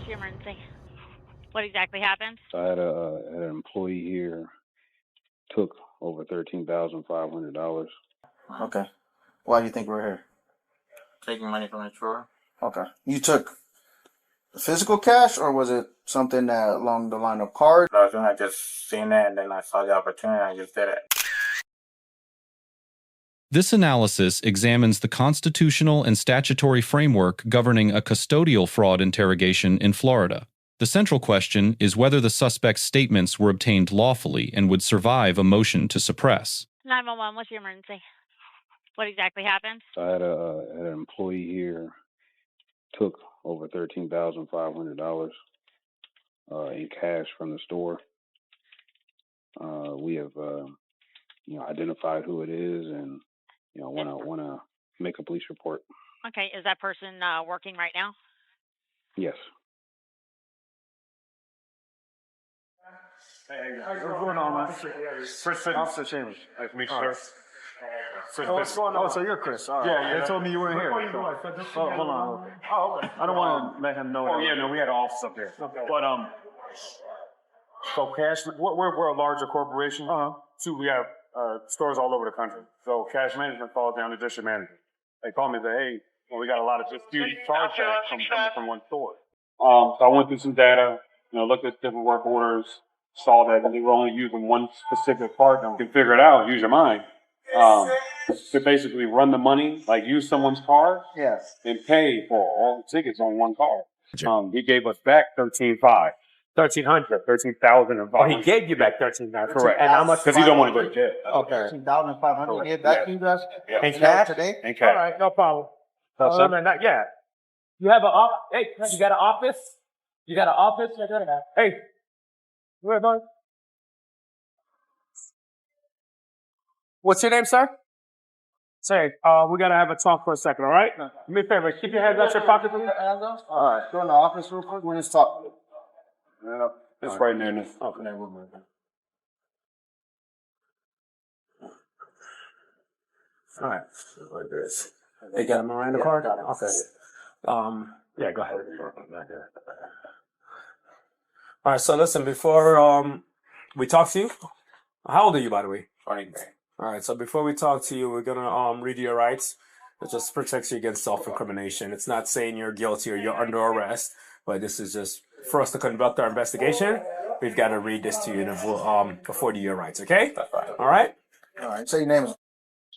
your emergency? What exactly happened? So I had an employee here, took over $13,500. Okay. Why do you think we're here? Taking money from a drawer. Okay. You took physical cash, or was it something that along the line of card? No, I just seen that and then I saw the opportunity and I just did it. This analysis examines the constitutional and statutory framework governing a custodial fraud interrogation in Florida. The central question is whether the suspect's statements were obtained lawfully and would survive a motion to suppress. 911, what's your emergency? What exactly happened? So I had an employee here, took over $13,500 in cash from the store. We have identified who it is, and want to make a police report. Okay, is that person working right now? Yes. Hey, what's going on, man? Chris, Officer Chambers. Nice to meet you, sir. What's going on? Oh, so you're Chris. All right. Yeah. They told me you weren't here. Hold on. Oh, okay. I don't want to let him know. Oh, yeah, no, we had an office up there. Okay. But, so cash, we're a larger corporation. Too, we have stores all over the country. So cash management falls down to district manager. They call me and say, hey, we got a lot of disputed chargebacks coming from one store. So I went through some data, looked at different work orders, saw that they were only using one specific part. You can figure it out, use your mind. To basically run the money, like use someone's card, Yes. and pay for all the tickets on one card. He gave us back $13,500. 1,300. 13,000. Oh, he gave you back 13,000. Correct. And how much? Because he don't want to go to jail. Okay. 13,500 gave back to you guys? Yeah. In cash today? And All cash. right, no problem. That's it. Yeah. You have an office? Hey, you got an office? You got an office? Hey, where, boy? What's your name, sir? Say, we gotta have a talk for a second, all right? Do me a favor, keep your hands out your pocket, please. All right. Go in the office real quick. We're going to talk. Yeah, it's right there in this room. All right. Like this. They got a Miranda card? Okay. Yeah, go ahead. All right, so listen, before we talk to you, how old are you, by the way? 23. All right, so before we talk to you, we're gonna read your rights. It just protects you against self-incrimination. It's not saying you're guilty or you're under arrest, but this is just for us to conduct our investigation. We've got to read this to you and it will afford you your rights, okay? That's right. All right? All right. Say your name.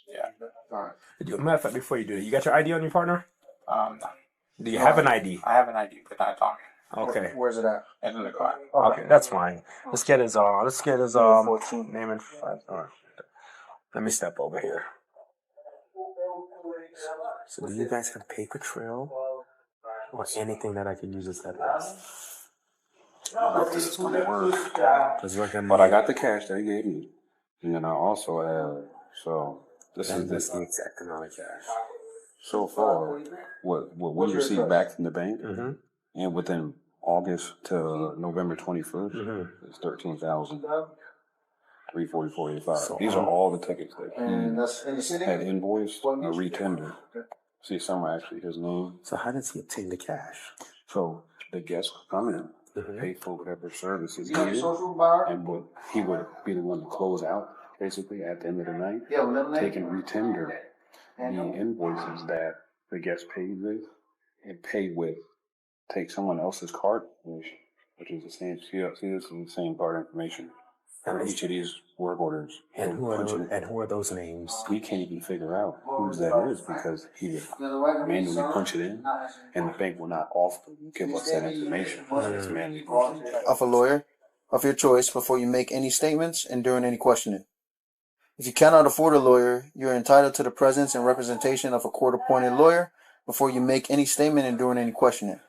Yeah. All right. Matter of fact, before you do it, you got your ID on your partner? No. Do you have an ID? I have an ID, but not talking. Okay. Where's it at? It's in the car. Okay, that's fine. Let's get his 14. name and all right. Let me step over here. So do you guys have paper trail or anything that I can use as evidence? I don't know if this is going to work. But I got the cash that he gave me. And then I also have, this that's is the exact amount of cash. so far what we received back from the bank, Mm-hmm. and within August to November 21st, Mm-hmm. it's $13,344.85. So, These are all the tickets that And that's in the city? he had invoiced or retendered. See, some are actually his name. So how does he obtain the cash? So the guests would come in, Mm-hmm. pay for whatever services You got your needed, social bar? and he would be the one to close out, basically, at the end of the night, Yeah, lemonade. take and retender the invoices that the guest paid with, and pay with, take someone else's card information, which is the same, see, this is the same card information for each of these work orders. And who Punch it. are those names? We can't even figure out whose that is because he would manually punch it in, and the bank will not offer to give us that information. It's manually punched in. Of a lawyer of your choice before you make any statements and during any questioning. If you cannot afford a lawyer, you are entitled to the presence and representation of a court-appointed lawyer before you make any statement and during any questioning.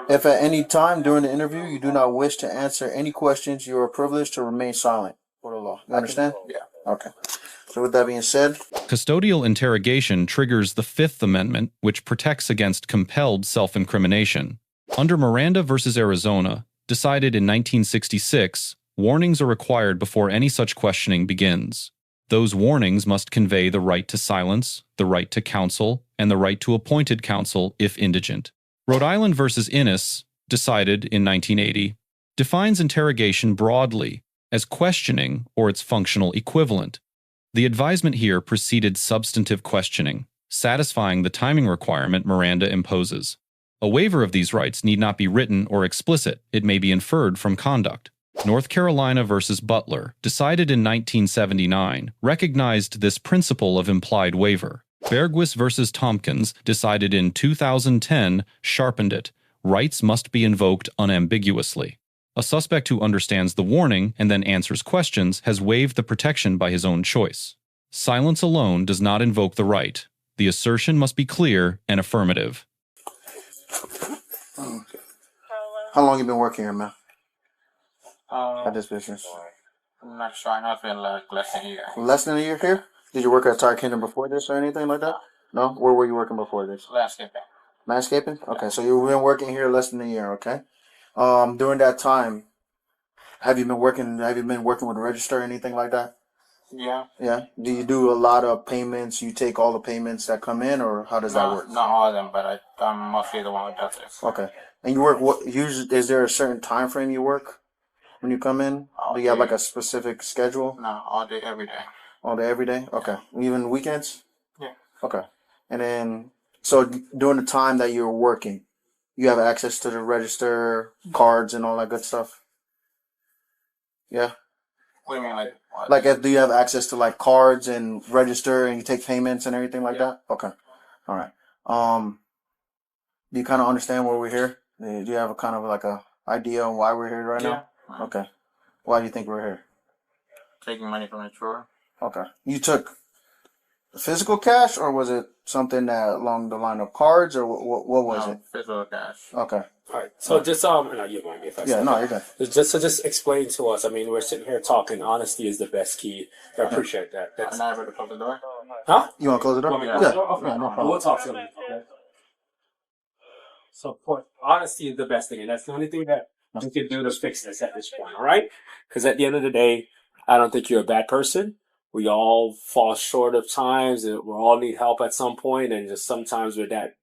If at any time during the interview you do not wish to answer any questions, you are privileged to remain silent for the law. You understand? Yeah. Okay. So with that being said, Custodial interrogation triggers the Fifth Amendment, which protects against compelled self-incrimination. Under Miranda versus Arizona, decided in 1966, warnings are required before any such questioning begins. Those warnings must convey the right to silence, the right to counsel, and the right to appointed counsel if indigent. Rhode Island versus Innis, decided in 1980, defines interrogation broadly as questioning or its functional equivalent. The advisement here preceded substantive questioning, satisfying the timing requirement Miranda imposes. A waiver of these rights need not be written or explicit. It may be inferred from conduct. North Carolina versus Butler, decided in 1979, recognized this principle of implied waiver. Bergwis versus Tompkins, decided in 2010, sharpened it. Rights must be invoked unambiguously. A suspect who understands the warning and then answers questions has waived the protection by his own choice. Silence alone does not invoke the right. The assertion must be clear and affirmative. How long you been working here, man? Uh, At this business? I'm not sure. I know it's been like less than a year. Less than a year here? Did you work at Tire Kingdom before this or anything like that? No? Where were you working before this? Landscaping. Landscaping? Okay, so you've been working here less than a year, okay? During that time, have you been working with a register or anything like that? Yeah. Yeah. Do you do a lot of payments? You take all the payments that come in, or how does that work? Not all of them, but I'm mostly the one who does this. Okay. And you work what? Usually, is there a certain time frame you work when you come in? All Do you have day. like a specific schedule? No, all day, every day. All day, every day. Okay. Even weekends? Yeah. Okay. And then, so during the time that you're working, you have access to the register, cards, and all that good stuff. Yeah. What do you mean, like what? Like, do you have access to like cards and register, and you take payments and everything like Yeah. that? Okay. All right. Do you kind of understand why we're here? Do you have a kind of like a idea on why we're here right Yeah. now? Okay. Why do you think we're here? Taking money from the drawer. Okay. You took physical cash, or was it something that along the line of cards, or what was No, it? physical cash. Okay. All right. So just no, you mind me if I Yeah, say no, that? you're good. Just explain to us. I mean, we're sitting here talking. Honesty is the best key. I appreciate that. I'm That's not able to close the door. huh? You want to close the door? Want me to Yeah. close the door? Okay. Yeah, no problem. We'll talk to them. Okay. So, honesty is the best thing, and that's the only thing that we can do to fix this at this point. All right? Because at the end of the day, I don't think you're a bad person. We all fall short of times, and we all need help at some point, and just sometimes we're that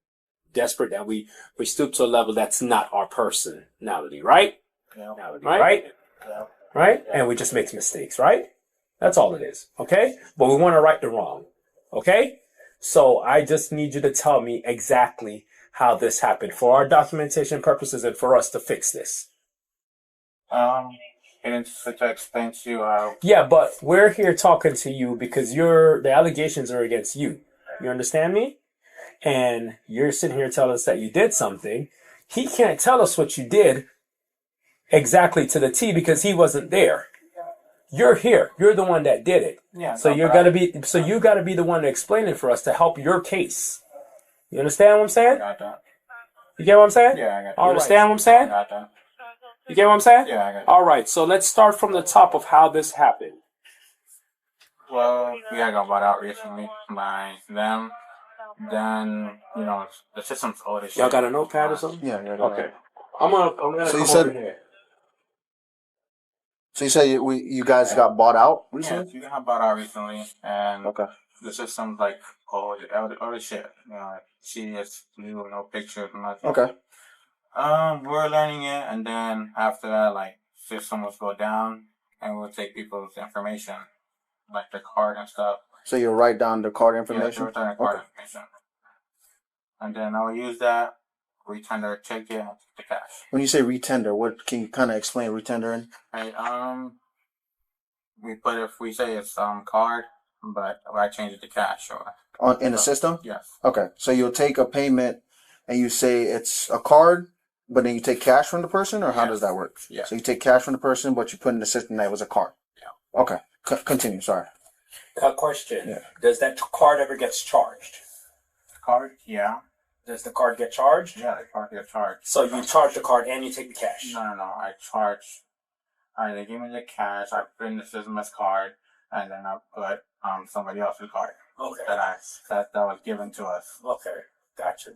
desperate that we stoop to a level that's not our personality, right? Yeah. Right? Yeah. Right? And we just make mistakes, right? That's all it is. Okay? But we want to right the wrong. Okay? So I just need you to tell me exactly how this happened for our documentation purposes and for us to fix this. Getting to explain to you how. Yeah, but we're here talking to you because the allegations are against you. You understand me? And you're sitting here telling us that you did something. He can't tell us what you did exactly to the T because he wasn't there. You're here. You're the one that did it. Yeah. So you gotta be the one to explain it for us to help your case. You understand what I'm I saying? got that. You get what I'm saying? Yeah, I got that. You understand what I'm saying? I got that. You get what I'm saying? Yeah, I got that. All right. So let's start from the top of how this happened. Well, we got bought out recently by them. Then, the system's old as shit. Y'all got a notepad or something? Yeah, yeah. Okay. I'm gonna So you come said- over here. So you say you guys got bought out Yeah, recently? we got bought out recently, and Okay. the system's like old as shit. She is new, no pictures, nothing. Okay. We're learning it, and then after that, like, system will go down, and we'll take people's information, like their card and stuff. So you write down the card Yeah, information? return their card Okay. information. And then I will use that, retender, check it, and take the cash. When you say retender, what can you kind of explain retendering? Right, we say it's card, but I change it to cash, or In the system? yes. Okay. So you'll take a payment and you say it's a card, but then you take cash from the person, or how Yes. does that work? Yeah. So you take cash from the person, but you put in the system that it was a card. Yeah. Okay. Continue. Sorry. A question. Yeah. Does that card ever get charged? Card, yeah. Does the card get charged? Yeah, the card gets charged. So you charge the card and you take the cash. No. I charge. They give me the cash. I put in the system as card, and then I put somebody else's card Okay. that was given to us. Okay. Gotcha.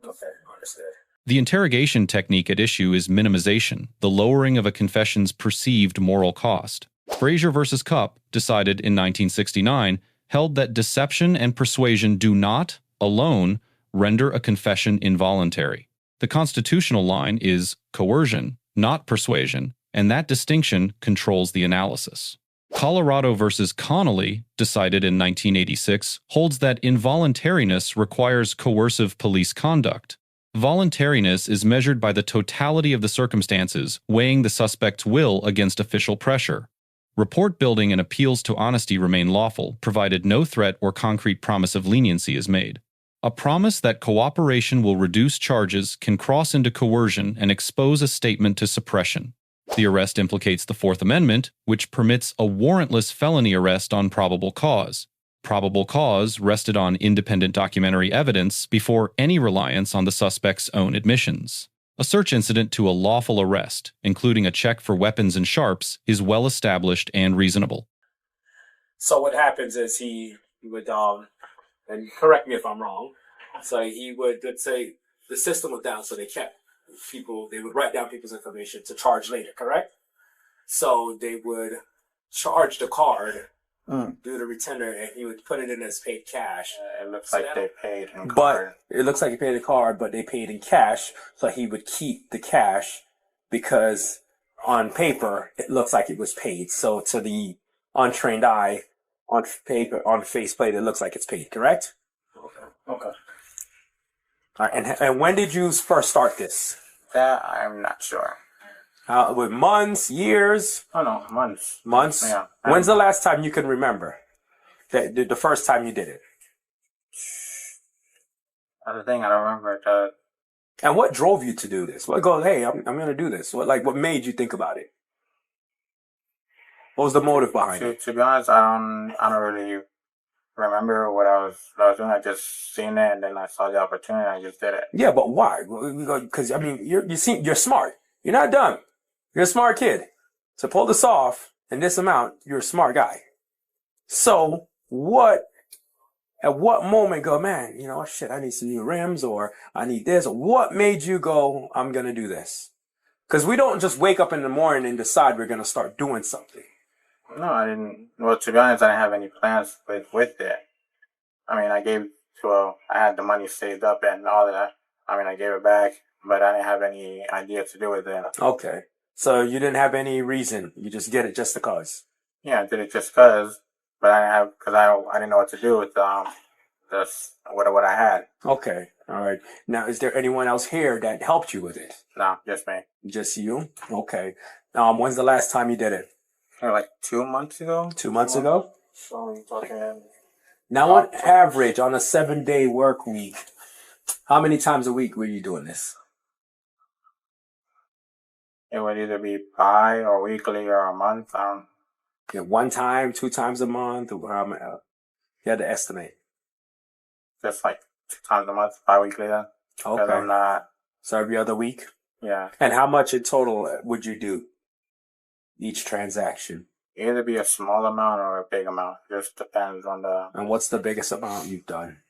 Okay. Understood. The interrogation technique at issue is minimization, the lowering of a confession's perceived moral cost. Frazier versus Cupp, decided in 1969, held that deception and persuasion do not, alone, render a confession involuntary. The constitutional line is coercion, not persuasion, and that distinction controls the analysis. Colorado versus Connolly, decided in 1986, holds that involuntariness requires coercive police conduct. Voluntariness is measured by the totality of the circumstances, weighing the suspect's will against official pressure. Report building and appeals to honesty remain lawful, provided no threat or concrete promise of leniency is made. A promise that cooperation will reduce charges can cross into coercion and expose a statement to suppression. The arrest implicates the Fourth Amendment, which permits a warrantless felony arrest on probable cause. Probable cause rested on independent documentary evidence before any reliance on the suspect's own admissions. A search incident to a lawful arrest, including a check for weapons and sharps, is well established and reasonable. So what happens is he would, and correct me if I'm wrong, so he would, let's say, the system was down, so they would write down people's information to charge later, correct? So they would charge the card, do the retender, and he would put it in as paid cash. It looks like they paid in card. But it looks like he paid a card, but they paid in cash, so he would keep the cash because on paper it looks like it was paid. So to the untrained eye, on paper, on faceplate, it looks like it's paid, correct? Okay. All right, and when did you first start this? That I'm not sure. With months, years? Oh no, months. Months? Yeah. When's the last time you can remember? The first time you did it? That's the thing, I don't remember. And what drove you to do this? What goes, hey, I'm going to do this? What made you think about it? What was the motive behind it? To be honest, I don't really remember what I was doing. I just seen it and then I saw the opportunity and I just did it. Yeah, but why? Because I mean, you're smart. You're not dumb. You're a smart kid. To pull this off in this amount, you're a smart guy. So at what moment go, man, shit, I need some new rims or I need this, or what made you go, I'm going to do this? Because we don't just wake up in the morning and decide we're going to start doing something. No, I didn't. Well, to be honest, I didn't have any plans with it. I mean, I had the money saved up and all that. I mean, I gave it back, but I didn't have any idea to do with it. Okay. So you didn't have any reason. You just did it just because. Yeah, I did it just because, but I didn't know what to do with what I had. Okay. All right. Now, is there anyone else here that helped you with it? No, just me. Just you? Okay. When's the last time you did it? Like 2 months ago. 2 months ago? So I'm talking. Now, on average, on a 7-day work week, how many times a week were you doing this? It would either be bi or weekly or a month. Yeah, 1 time, 2 times a month, or how many? You had to estimate. Just like 2 times a month, bi-weekly then. Okay. I'm not. So every other week? Yeah. And how much in total would you do each transaction? Either be a small amount or a big amount. Just depends on the. And what's the biggest amount you've done?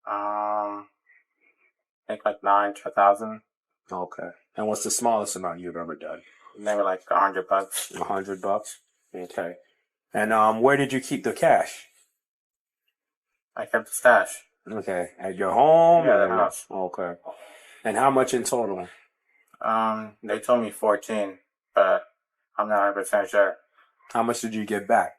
I think like 9 to 1,000. Okay. And what's the smallest amount you've ever done? Maybe like $100. $100? Okay. And where did you keep the cash? I kept the stash. Okay. At your home? Yeah, or- the house. Okay. And how much in total? They told me 14, but I'm not 100% sure. How much did you get back?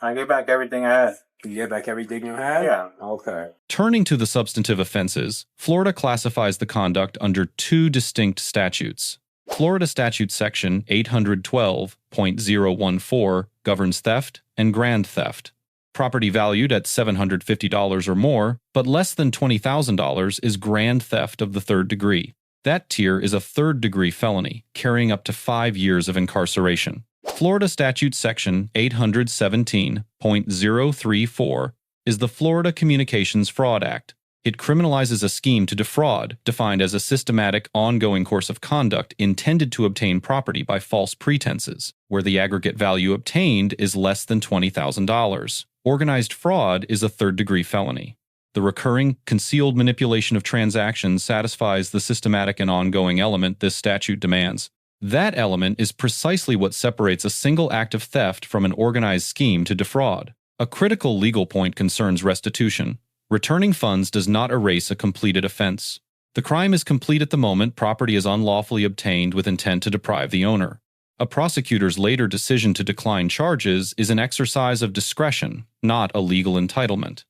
I gave back everything I had. You get back everything you had? Yeah. Okay. Turning to the substantive offenses, Florida classifies the conduct under 2 distinct statutes. Florida Statute Section 812.014 governs theft and grand theft. Property valued at $750 or more, but less than $20,000 is grand theft of the 3rd degree. That tier is a 3rd degree felony, carrying up to 5 years of incarceration. Florida Statute Section 817.034 is the Florida Communications Fraud Act. It criminalizes a scheme to defraud, defined as a systematic, ongoing course of conduct intended to obtain property by false pretenses, where the aggregate value obtained is less than $20,000. Organized fraud is a 3rd degree felony. The recurring, concealed manipulation of transactions satisfies the systematic and ongoing element this statute demands. That element is precisely what separates a single act of theft from an organized scheme to defraud. A critical legal point concerns restitution. Returning funds does not erase a completed offense. The crime is complete at the moment property is unlawfully obtained with intent to deprive the owner. A prosecutor's later decision to decline charges is an exercise of discretion, not a legal entitlement.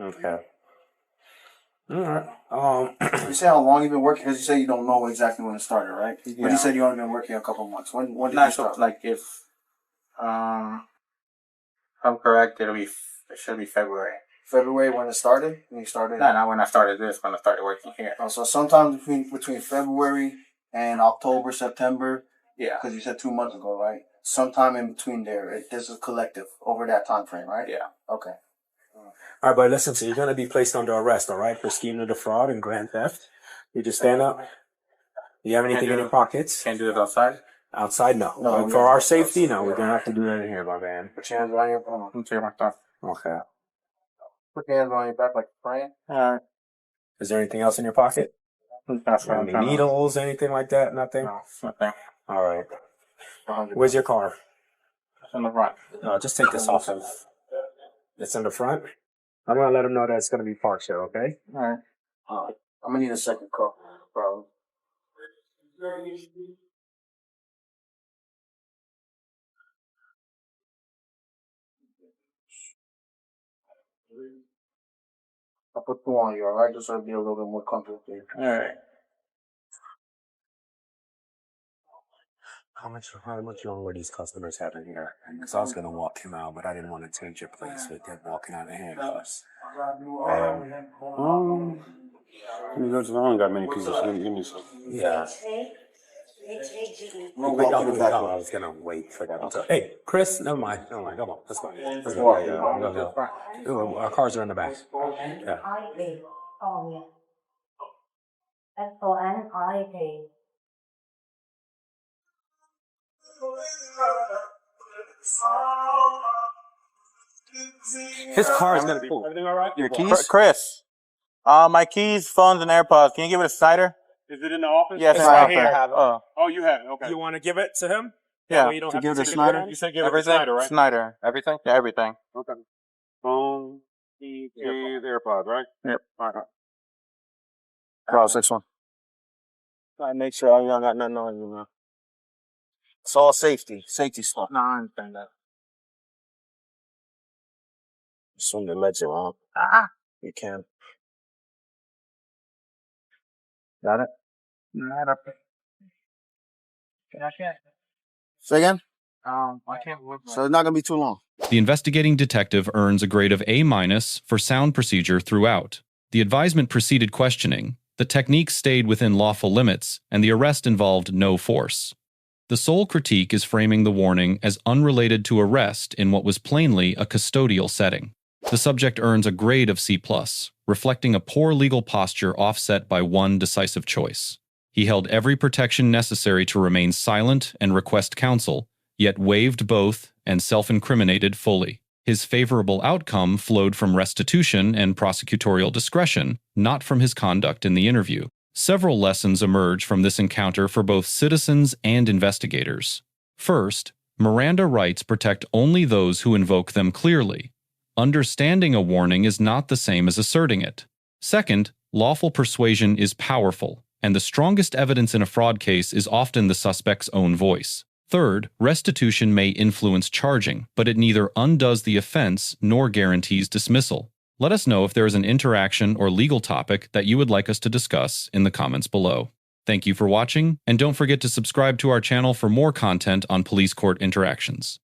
Okay. All right. You say how long you've been working? Because you say you don't know exactly when it started, right? But Yeah. you said you only been working a couple months. When did you Not start? sure, like if I'm correct, it should be February. February when it started? When you started? No, not when I started this. When I started working here. Oh, so sometime between February and October, September, Yeah. because you said 2 months ago, right? Sometime in between there, this is collective over that time frame, right? Yeah. Okay. All right, but listen, so you're going to be placed under arrest, all right, for scheme to defraud and grand theft. You just stand up. Do you have anything in your pockets? Can't do it outside. Outside, no. No, But for our safety, no. We're going to have to do that in here, my man. Put your hands behind your back. Let me take my stuff. Okay. Put your hands behind your back like you're praying. All right. Is there anything else in your pocket? That's what I'm Any trying to- needles, anything like that? Nothing? No, nothing. All right. Where's your car? It's in the front. Just take this off of. It's in the front. I'm gonna let him know that it's gonna be parked here. Okay. All right. I'm gonna need a second call, bro. I'll put 2 on you, alright? Just so it'll be a little bit more comfortable for you. All right. How much longer were these customers having here? Because I was gonna walk him out, but I didn't want to change your place with them walking out of handcuffs. I don't got many pieces. Give me some. Yeah. We'll walk you back. I was gonna wait for that. Hey, Chris, never mind. Come on, let's go. Let's walk. go. Our cars are in the back. Yeah. His car is gonna be full. Everything all right? Your keys? Chris, my keys, phones, and AirPods. Can you give it a Snyder? Is it in the office? Yes, It's right right here. here. Oh, you have it. Okay. You want to give it to him? Yeah. Well, you don't To have give to it to take Snyder? again? You said give it to Everything. Snyder, right? Snyder. Everything. Yeah, everything. Okay. Phone, keys, AirPods, right? Yep. All right. Bro, 6-1. I make sure I got nothing on you, man. It's all safety. Safety stuff. No, I understand that. Assume they let you out. You can. Got it? Not up. I can't. Say again? I can't look. So it's not gonna be too long. The investigating detective earns a grade of A- for sound procedure throughout. The advisement preceded questioning, the technique stayed within lawful limits, and the arrest involved no force. The sole critique is framing the warning as unrelated to arrest in what was plainly a custodial setting. The subject earns a grade of C+, reflecting a poor legal posture offset by one decisive choice. He held every protection necessary to remain silent and request counsel, yet waived both and self-incriminated fully. His favorable outcome flowed from restitution and prosecutorial discretion, not from his conduct in the interview. Several lessons emerge from this encounter for both citizens and investigators. First, Miranda rights protect only those who invoke them clearly. Understanding a warning is not the same as asserting it. Second, lawful persuasion is powerful, and the strongest evidence in a fraud case is often the suspect's own voice. Third, restitution may influence charging, but it neither undoes the offense nor guarantees dismissal. Let us know if there is an interaction or legal topic that you would like us to discuss in the comments below. Thank you for watching, and don't forget to subscribe to our channel for more content on police court interactions.